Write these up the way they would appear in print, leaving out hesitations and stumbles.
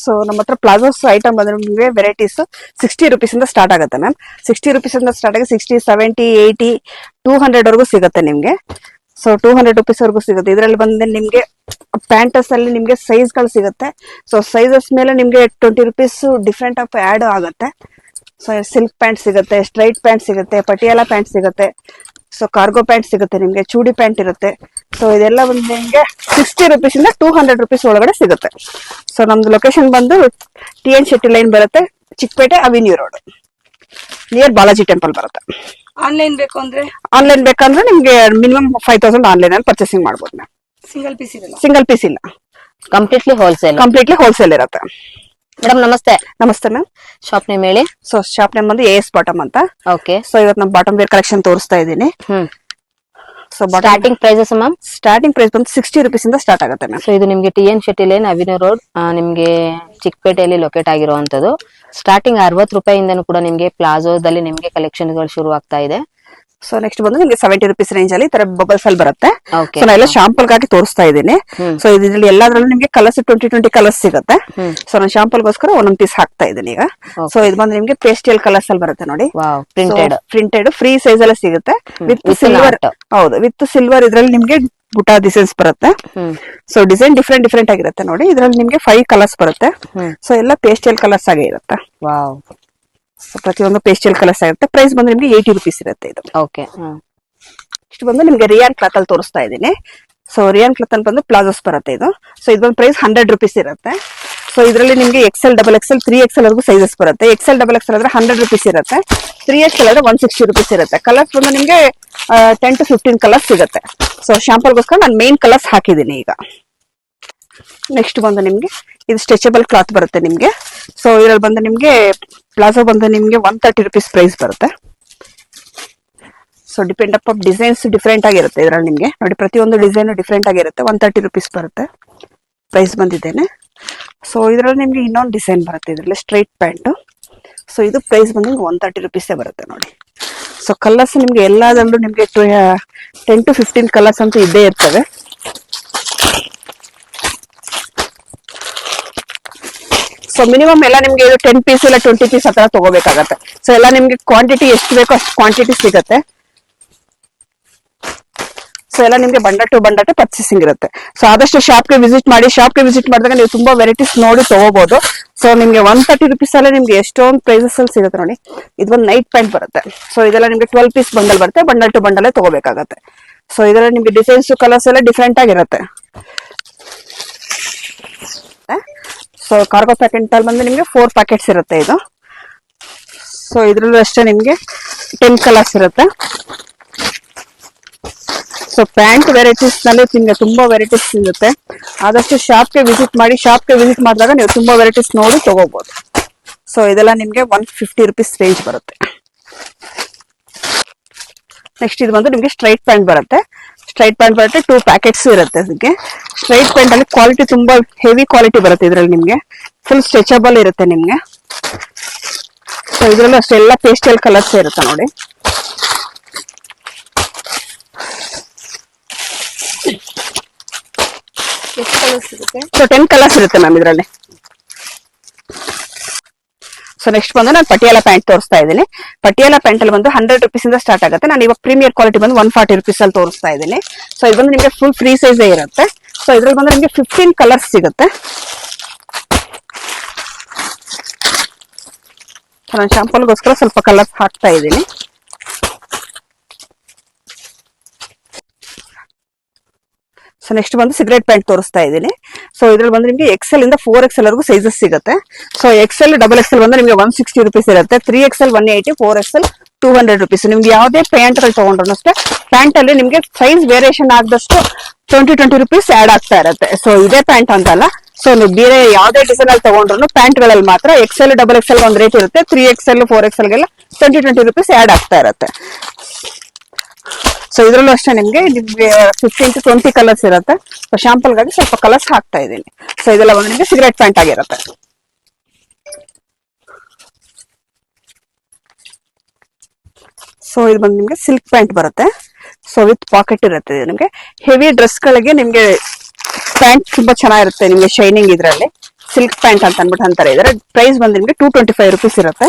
So ನಮ್ಮ ಹತ್ರ palazzos item ಬಂದ್ರೆ ನಿಮಗೆ ವೆರೈಟೀಸ್ 60 rupees ಇಂದ ಸ್ಟಾರ್ಟ್ ಆಗುತ್ತೆ ಮ್ಯಾಮ್. 60 rupees ಇಂದ ಸ್ಟಾರ್ಟ್ ಆಗಿ 60, 70, 80, 200 ವರೆಗೂ ಸಿಗುತ್ತೆ ನಿಮ್ಗೆ. ಸೊ 200 rupees ವರೆಗೂ ಸಿಗುತ್ತೆ. ಇದರಲ್ಲಿ ಬಂದ್ರೆ ನಿಮ್ಗೆ ಪ್ಯಾಂಟಸ್ ಅಲ್ಲಿ ನಿಮ್ಗೆ ಸೈಜ್ ಗಳು ಸಿಗುತ್ತೆ. ಸೊ ಸೈಜಸ್ ಮೇಲೆ ನಿಮ್ಗೆ 20 rupees ಡಿಫ್ರೆಂಟ್ ಆಫ್ ಆಡ್ ಆಗುತ್ತೆ. ಸೊ ಸಿಲ್ಕ್ ಪ್ಯಾಂಟ್ ಸಿಗುತ್ತೆ, ಸ್ಟ್ರೈಟ್ ಪ್ಯಾಂಟ್ ಸಿಗುತ್ತೆ, ಪಟಿಯಾಲ ಪ್ಯಾಂಟ್ ಸಿಗುತ್ತೆ, ಸೊ ಕಾರ್ಗೋ ಪ್ಯಾಂಟ್ ಸಿಗುತ್ತೆ, ನಿಮ್ಗೆ ಚೂಡಿ ಪ್ಯಾಂಟ್ ಇರುತ್ತೆ. ಸೊ ಇದೆಲ್ಲ ಬಂದು ನಿಮ್ಗೆ 60 rupees ಇಂದ 200 rupees ಒಳಗಡೆ ಸಿಗುತ್ತೆ. ಸೊ ನಮ್ದು ಲೊಕೇಶನ್ ಬಂದು TN ಶೆಟ್ಟಿ ಲೈನ್ ಬರುತ್ತೆ, Chikkapete avenue road near Balaji temple ಬರುತ್ತೆ. ಆನ್ಲೈನ್ ಬೇಕು ಅಂದ್ರೆ ಆನ್ಲೈನ್ ಬೇಕಂದ್ರೆ ನಿಮ್ಗೆ ಮಿನಿಮಮ್ 5000 ಆನ್ಲೈನ್ ಅಲ್ಲಿ ಪರ್ಚೇಸಿಂಗ್ ಮಾಡ್ಬೋದು ಮ್ಯಾಮ್. ಸಿಂಗಲ್ ಪೀಸ್ ಇದೆಲ್ಲ ಸಿಂಗಲ್ ಪೀಸ್ ಇಲ್ಲ, ಕಂಪ್ಲೀಟ್ಲಿ ಹೋಲ್ಸೇಲ್ ಇರುತ್ತೆ. ಮೇಡಮ್ ನಮಸ್ತೆ. ನಮಸ್ತೆ ಮ್ಯಾಮ್. ಶಾಪ್ ನೇಮ್ ಹೇಳಿ. ಸೊ ಶಾಪ್ ನೇಮ್ ಬಂದು AS ಬಾಟಮ್ ಅಂತ. ಓಕೆ. ಸೊ ಇವತ್ತು ನಾನು ಬಾಟಮ್ ವೇರ್ ಕಲೆಕ್ಷನ್ ತೋರಿಸ್ತಾ ಇದ್ದೀನಿ. So starting prices ma'am? Starting price ಬಂದು 60 rupees ಇಂದ ಸ್ಟಾರ್ಟ್ ಆಗುತ್ತೆ ಮ್ಯಾಮ್. ಸೊ ಇದು ನಿಮ್ಗೆ TN Shetty line avenue road ನಿಮ್ಗೆ ಚಿಕ್ಕಪೇಟೆಯಲ್ಲಿ ಲೊಕೇಟ್ ಆಗಿರುವಂತದ್ದು. ಸ್ಟಾರ್ಟಿಂಗ್ 60 ರೂಪಾಯಿಂದನೂ ಕೂಡ ನಿಮ್ಗೆ ಪ್ಲಾಜೋದಲ್ಲಿ ನಿಮ್ಗೆ ಕಲೆಕ್ಷನ್ ಗಳು ಶುರು ಆಗ್ತಾ ಇದೆ. ಸೊ ನೆಕ್ಸ್ಟ್ ಬಂದು ನಿಮ್ಗೆ 70 rupees ರೇಂಜ್ ಅಲ್ಲಿ ತರ ಬಬಲ್ಸ್ ಅಲ್ಲಿ ಬರುತ್ತೆ. Okay. ಸೊ ನಾನು ಶಾಂಪಲ್ ಗಾಗಿ ತೋರಿಸ್ತಾ ಇದ್ದೀನಿ. ಸೊ ಇದ್ರಲ್ಲಿ ಎಲ್ಲಾದ್ರಲ್ಲೂ ನಿಮ್ಗೆ ಕಲರ್ಸ್ 20 ಕಲರ್ಸ್ ಸಿಗುತ್ತೆ. ಸೊ ನಾನು ಶಾಂಪಲ್ಗೋಸ್ಕರ ಒಂದೊಂದು ಪೀಸ್ ಹಾಕ್ತಾ ಇದ್ದೀನಿ ಈಗ. ಸೊ ಇದು ಬಂದು ನಿಮ್ಗೆ ಪೇಸ್ಟಲ್ ಕಲರ್ಸ್ ಅಲ್ಲಿ ಬರುತ್ತೆ ನೋಡಿ. ಪ್ರಿಂಟೆಡ್ ಫ್ರೀ ಸೈಜ್ ಎಲ್ಲ ಸಿಗುತ್ತೆ ವಿತ್ ಸಿಲ್ವರ್. ಹೌದು, ವಿತ್ ಸಿಲ್ವರ್. ಇದ್ರಲ್ಲಿ ನಿಮ್ಗೆ ಬುಟಾ ಡಿಸೈನ್ಸ್ ಬರುತ್ತೆ. ಸೊ ಡಿಸೈನ್ ಡಿಫ್ರೆಂಟ್ ಆಗಿರುತ್ತೆ ನೋಡಿ. ಇದ್ರಲ್ಲಿ ನಿಮ್ಗೆ 5 ಕಲರ್ಸ್ ಬರುತ್ತೆ. ಸೊ ಎಲ್ಲ ಪೇಸ್ಟಲ್ ಕಲರ್ಸ್ ಆಗೇ ಇರುತ್ತೆ. ಸೊ ಪ್ರತಿಯೊಂದು ಪೇಸ್ಟಲ್ ಕಲರ್ಸ್ ಆಗಿರುತ್ತೆ. ಪ್ರೈಸ್ ಬಂದು ನಿಮ್ಗೆ 80 rupees ಇರುತ್ತೆ ಇದು. ಓಕೆ. ಇಷ್ಟು ಬಂದು ನಿಮ್ಗೆ ರಿಯಾನ್ ಕ್ಲಾತ್ ಅಲ್ಲಿ ತೋರಿಸ್ತಾ ಇದ್ದೀನಿ. ಸೊ ರಿಯಾನ್ ಕ್ಲಾತ್ ಅಲ್ಲಿ ಬಂದು ಪ್ಲಾಜೋಸ್ ಬರುತ್ತೆ ಇದು. ಸೊ ಇದೊಂದು ಪ್ರೈಸ್ 100 rupees ಇರುತ್ತೆ. ಸೊ ಇದರಲ್ಲಿ ನಿಮ್ಗೆ XL, XXL, 3XL ವರೆಗೂ ಸೈಜಸ್ ಬರುತ್ತೆ. XL, XXL ಆದ್ರೆ 100 rupees ಇರುತ್ತೆ. 3XL ಆದ್ರೆ 160 rupees ಇರುತ್ತೆ. ಕಲರ್ಸ್ ಬಂದು ನಿಮ್ಗೆ 10 to 15 ಕಲರ್ಸ್ ಸಿಗುತ್ತೆ. ಸೊ ಶಾಂಪಲ್ಗೋಸ್ಕರ ನಾನು ಮೇನ್ ಕಲರ್ಸ್ ಹಾಕಿದ್ದೀನಿ ಈಗ. ನೆಕ್ಸ್ಟ್ ಬಂದು ನಿಮ್ಗೆ ಇದು ಸ್ಟ್ರೆಚಬಲ್ ಕ್ಲಾತ್ ಬರುತ್ತೆ ನಿಮ್ಗೆ. ಸೊ ಇದ್ರಲ್ಲಿ ಬಂದು ನಿಮ್ಗೆ ಪ್ಲಾಜೋ ಬಂದು ನಿಮ್ಗೆ 130 rupees ಪ್ರೈಸ್ ಬರುತ್ತೆ. So depend up designs different ಆಗಿರುತ್ತೆ ಇದ್ರಲ್ಲಿ ನಿಮ್ಗೆ ನೋಡಿ. ಪ್ರತಿಯೊಂದು ಡಿಸೈನ್ ಡಿಫ್ರೆಂಟ್ ಆಗಿರುತ್ತೆ. 130 rupees ಬರುತ್ತೆ ಪ್ರೈಸ್ ಬಂದಿದ್ದೇನೆ. ಸೊ ಇದರಲ್ಲಿ ನಿಮ್ಗೆ ಇನ್ನೊಂದು ಡಿಸೈನ್ ಬರುತ್ತೆ ಇದರಲ್ಲಿ ಸ್ಟ್ರೈಟ್ ಪ್ಯಾಂಟ್. ಸೊ ಇದು ಪ್ರೈಸ್ ಬಂದು 130 rupees ಬರುತ್ತೆ ನೋಡಿ. ಸೊ ಕಲರ್ಸ್ ನಿಮ್ಗೆ ಎಲ್ಲದರಲ್ಲೂ ನಿಮ್ಗೆ 10 to 15 ಕಲರ್ಸ್ ಅಂತೂ ಇದ್ದೇ ಇರ್ತವೆ. ಸೊ ಮಿನಿಮಮ್ ಎಲ್ಲ ನಿಮ್ಗೆ ಇದು 10 ಪೀಸ್ ಇಲ್ಲ 20 ಪೀಸ್ ಹತ್ರ ತಗೋಬೇಕಾಗತ್ತೆ. ಸೊ ಎಲ್ಲ ನಿಮ್ಗೆ ಕ್ವಾಂಟಿಟಿ ಎಷ್ಟು ಬೇಕೋ ಅಷ್ಟು ಕ್ವಾಂಟಿಟಿ ಸಿಗುತ್ತೆ. ಸೊ ಎಲ್ಲ ನಿಮ್ಗೆ ಬಂಡಲ್ ಟು ಬಂಡಲ್ ಪರ್ಚೇಸಿಂಗ್ ಇರುತ್ತೆ. ಸೊ ಆದಷ್ಟು ಶಾಪ್ಗೆ ವಿಸಿಟ್ ಮಾಡಿ. ಶಾಪ್ಗೆ ವಿಸಿಟ್ ಮಾಡಿದಾಗ ನೀವು ತುಂಬಾ ವೆರೈಟೀಸ್ ನೋಡಿ ತಗೋಬಹುದು. ಸೊ ನಿಮ್ಗೆ 130 rupees ಅಲ್ಲೇ ನಿಮ್ಗೆ ಎಷ್ಟೊಂದು ಪ್ರೈಸಸ್ ಅಲ್ಲಿ ಸಿಗುತ್ತೆ ನೋಡಿ. ಇದೊಂದು ನೈಟ್ ಪ್ಯಾಂಟ್ ಬರುತ್ತೆ. ಸೊ ಇದೆಲ್ಲ ನಿಮ್ಗೆ 12 ಪೀಸ್ ಬಂಡಲ್ ಬರುತ್ತೆ. ಬಂಡಲ್ ಟು ಬಂಡಲ್ ತಗೋಬೇಕಾಗತ್ತೆ. ಸೊ ಇದರಲ್ಲಿ ನಿಮ್ಗೆ ಡಿಸೈನ್ಸ್ ಕಲರ್ಸ್ ಎಲ್ಲ ಡಿಫ್ರೆಂಟ್ ಆಗಿರುತ್ತೆ. ಸೊ ಕಾರ್ಗೋ ಪ್ಯಾಕೆಟ್ ಅಲ್ಲಿ ಬಂದು ನಿಮ್ಗೆ 4 ಪ್ಯಾಕೆಟ್ಸ್ ಇರುತ್ತೆ ಇದು. ಸೊ ಇದ್ರಲ್ಲೂ ಅಷ್ಟೇ ನಿಮ್ಗೆ 10 ಕಲರ್ಸ್ ಇರುತ್ತೆ. ಸೊ ಪ್ಯಾಂಟ್ ವೆರೈಟೀಸ್ ನಲ್ಲಿ ನಿಮ್ಗೆ ತುಂಬಾ ವೆರೈಟೀಸ್ ಸಿಗುತ್ತೆ. ಆದಷ್ಟು ಶಾಪ್ಗೆ ವಿಸಿಟ್ ಮಾಡಿ. ಶಾಪ್ಗೆ ವಿಸಿಟ್ ಮಾಡಿದಾಗ ನೀವು ತುಂಬಾ ವೆರೈಟೀಸ್ ನೋಡಿ ತಗೋಬಹುದು. ಸೊ ಇದೆಲ್ಲ ನಿಮ್ಗೆ 150 rupees ರೇಂಜ್ ಬರುತ್ತೆ. ನೆಕ್ಸ್ಟ್ ಇದು ಬಂದು ನಿಮ್ಗೆ ಸ್ಟ್ರೈಟ್ ಪ್ಯಾಂಟ್ ಬರುತ್ತೆ. 2 ಪ್ಯಾಕೆಟ್ಸ್ ಇರುತ್ತೆ. ಅದಕ್ಕೆ ಸ್ಟ್ರೈಟ್ ಪ್ಯಾಂಟ್ ಅಲ್ಲಿ ಕ್ವಾಲಿಟಿ ತುಂಬಾ ಹೆವಿ ಕ್ವಾಲಿಟಿ ಬರುತ್ತೆ. ಇದ್ರಲ್ಲಿ ನಿಮ್ಗೆ ಫುಲ್ ಸ್ಟ್ರೆಚಬಲ್ ಇರುತ್ತೆ ನಿಮ್ಗೆ. ಸೊ ಇದ್ರಲ್ಲೂ ಅಷ್ಟೇ ಎಲ್ಲ ಪೇಸ್ಟಲ್ ಕಲರ್ಸ್ ಇರುತ್ತೆ ನೋಡಿ. ಸೊ 10 ಕಲರ್ಸ್ ಇರುತ್ತೆ ಮ್ಯಾಮ್ ಇದರಲ್ಲಿ. ಸೊ ನೆಕ್ಸ್ಟ್ ಬಂದು ನಾನು ಪಟಿಯಾಲ ಪ್ಯಾಂಟ್ ತೋರಿಸ್ತಾ ಇದ್ದೀನಿ. ಪಟಿಯಾಲ ಪ್ಯಾಂಟ್ ಅಲ್ಲಿ ಬಂದು 100 rupees ಇಂದ ಸ್ಟಾರ್ಟ್ ಆಗುತ್ತೆ. ನಾನು ಇವಾಗ ಪ್ರೀಮಿಯರ್ ಕ್ವಾಲಿಟಿ ಬಂದು 140 rupees ಅಲ್ಲಿ ತೋರಿಸ್ತಾ ಇದ್ದೀನಿ. ಸೊ ಇದು ಬಂದು ನಿಮ್ಗೆ ಫುಲ್ ಫ್ರೀ ಸೈಜ್ ಇರುತ್ತೆ. ಸೊ ಇದ್ರಲ್ಲಿ ಬಂದು ನಿಮ್ಗೆ 15 ಕಲರ್ಸ್ ಸಿಗುತ್ತೆ. ನಾನು ಶಾಂಪಲ್ಗೋಸ್ಕರ ಸ್ವಲ್ಪ ಕಲರ್ಸ್ ಹಾಕ್ತಾ ಇದ್ದೀನಿ. ಸೊ ನೆಕ್ಸ್ಟ್ ಬಂದು ಸಿಗರೇಟ್ ಪ್ಯಾಂಟ್ ತೋರಿಸ್ತಾ ಇದ್ದೀನಿ. ಸೊ ಇದ್ರಲ್ಲಿ ಬಂದು ನಿಮ್ಗೆ XL ಇಂದ 4XL ವರೆಗೂ ಸೈಜಸ್ ಸಿಗುತ್ತೆ. ಸೊ XL, XXL ಬಂದು ನಿಮ್ಗೆ 160 rupees ಇರುತ್ತೆ. 3XL 180, 4XL 200 rupees. ನಿಮ್ಗೆ ಯಾವುದೇ ಪ್ಯಾಂಟ್ ಗಳು ತಗೊಂಡ್ರು ಅಷ್ಟೇ ಪ್ಯಾಂಟ್ ಅಲ್ಲಿ ನಿಮ್ಗೆ ಸೈಜ್ ವೇರಿಯೇಷನ್ ಆದಷ್ಟು 20 rupees ಆಡ್ ಆಗ್ತಾ ಇರುತ್ತೆ. ಸೊ ಇದೇ ಪ್ಯಾಂಟ್ ಅಂತಲ್ಲ. ಸೊ ನೀವು ಬೇರೆ ಯಾವುದೇ ಡಿಸೈನ್ ಅಲ್ಲಿ ತಗೊಂಡ್ರು ಪ್ಯಾಂಟ್ ಗಳಲ್ಲಿ ಮಾತ್ರ XL, XXL ಒಂದು ರೇಟ್ ಇರುತ್ತೆ. 3XL, 4XL ಗೆಲ್ಲ 20 rupees ಆಡ್ ಆಗ್ತಾ ಇರುತ್ತೆ. ಸೊ ಇದ್ರಲ್ಲೂ ಅಷ್ಟೇ ನಿಮ್ಗೆ 15 to 20 ಕಲರ್ಸ್ ಇರುತ್ತೆ. ಸೊ ಶಾಂಪಲ್ ಗಾಗಿ ಸ್ವಲ್ಪ ಕಲರ್ಸ್ ಹಾಕ್ತಾ ಇದ್ದೀನಿ. ಸೊ ಇದೆಲ್ಲ ಬಂದು ನಿಮ್ಗೆ ಸಿಗರೇಟ್ ಪ್ಯಾಂಟ್ ಆಗಿರುತ್ತೆ. ಸೊ ಇದು ಬಂದು ನಿಮ್ಗೆ ಸಿಲ್ಕ್ ಪ್ಯಾಂಟ್ ಬರುತ್ತೆ. ಸೊ ವಿತ್ ಪಾಕೆಟ್ ಇರುತ್ತೆ. ನಿಮ್ಗೆ ಹೆವಿ ಡ್ರೆಸ್ ಗಳಿಗೆ ನಿಮ್ಗೆ ಪ್ಯಾಂಟ್ ತುಂಬಾ ಚೆನ್ನಾಗಿರುತ್ತೆ ನಿಮ್ಗೆ ಶೈನಿಂಗ್ ಇದ್ರಲ್ಲಿ. ಸಿಲ್ಕ್ ಪ್ಯಾಂಟ್ ಅಂತ ಅಂದ್ಬಿಟ್ಟು ಅಂತಾರೆ. ಇದರ ಪ್ರೈಸ್ ಬಂದು ನಿಮ್ಗೆ 225 rupees ಇರುತ್ತೆ.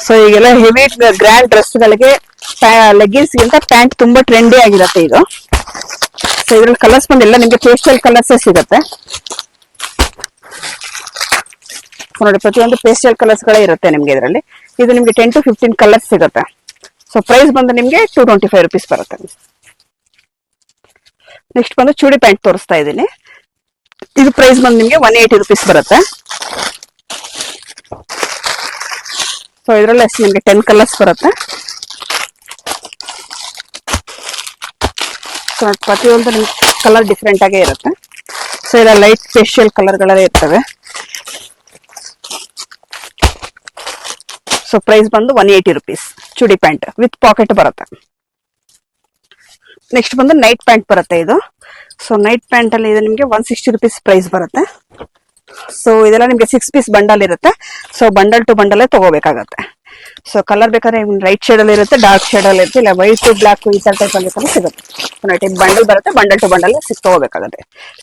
ಸೊ ಈಗೆಲ್ಲ ಹೆವಿ ಗ್ರ್ಯಾಂಡ್ ಡ್ರೆಸ್ ಗಳಿಗೆ ಲೆಗ್ಗಿನ್ಸ್ ಗಿಂತ ಪ್ಯಾಂಟ್ ತುಂಬಾ ಟ್ರೆಂಡಿ ಆಗಿರುತ್ತೆ ಇದು. ಸೊ ಇದ್ರಲ್ಲಿ ಕಲರ್ಸ್ ಬಂದು ಎಲ್ಲ ನಿಮ್ಗೆ ಪೇಸ್ಟಲ್ ಕಲರ್ಸ್ ಸಿಗುತ್ತೆ ನೋಡಿ. ಪ್ರತಿಯೊಂದು ಪೇಸ್ಟಲ್ ಕಲರ್ಸ್ ಗಳೇ ಇರುತ್ತೆ ನಿಮ್ಗೆ ಇದರಲ್ಲಿ. ಇದು ನಿಮ್ಗೆ 10 to 15 ಕಲರ್ಸ್ ಸಿಗುತ್ತೆ. ಸೊ ಪ್ರೈಸ್ ಬಂದು ನಿಮ್ಗೆ 225 rupees ಬರುತ್ತೆ. ನೆಕ್ಸ್ಟ್ ಬಂದು ಚೂಡಿ ಪ್ಯಾಂಟ್ ತೋರಿಸ್ತಾ ಇದ್ದೀನಿ. ಇದು ಪ್ರೈಸ್ ಬಂದು ನಿಮ್ಗೆ 180 rupees ಬರುತ್ತೆ. ಸೊ ಇದರಲ್ಲಿ ಅಷ್ಟು ನಿಮ್ಗೆ 10 ಕಲರ್ಸ್ ಬರುತ್ತೆ. ಸೊ ಪ್ರತಿಯೊಂದು ನಿಮ್ಗೆ ಕಲರ್ ಡಿಫ್ರೆಂಟ್ ಆಗೇ ಇರುತ್ತೆ. ಸೊ ಇಲ್ಲ ಲೈಟ್ ಫೇಶಿಯಲ್ ಕಲರ್ಗಳೇ ಇರ್ತವೆ. ಸೊ ಪ್ರೈಸ್ ಬಂದು 180 rupees chudi pant with packet ಬರುತ್ತೆ. ನೆಕ್ಸ್ಟ್ ಬಂದು ನೈಟ್ ಪ್ಯಾಂಟ್ ಬರುತ್ತೆ ಇದು. ಸೊ ನೈಟ್ ಪ್ಯಾಂಟ್ ಅಲ್ಲಿ ಇದು ನಿಮ್ಗೆ 160 rupees ಪ್ರೈಸ್ ಬರುತ್ತೆ. ಸೊ ಇದೆಲ್ಲ ನಿಮ್ಗೆ 6 ಪೀಸ್ ಬಂಡಲ್ ಇರುತ್ತೆ. ಸೊ ಬಂಡಲ್ ಟು ಬಂಡಲ್ ತಗೋಬೇಕಾಗತ್ತೆ. ಸೊ ಕಲರ್ ಬೇಕಾದ್ರೆ ಲೈಟ್ ಶೇಡ್ ಅಲ್ಲಿ ಇರುತ್ತೆ, ಡಾರ್ಕ್ ಶೇಡ್ ಅಲ್ಲಿ ಇರುತ್ತೆ, ಇಲ್ಲ ವೈಟ್ ಬ್ಲಾಕ್ ಈ ತರ ಟೈಪ್ ಅಲ್ಲಿ ಸಿಗುತ್ತೆ. ಬಂಡಲ್ ಬರುತ್ತೆ, ಬಂಡಲ್ ಟು ಬಂಡಲ್ ತಗೋಬೇಕಾಗುತ್ತೆ.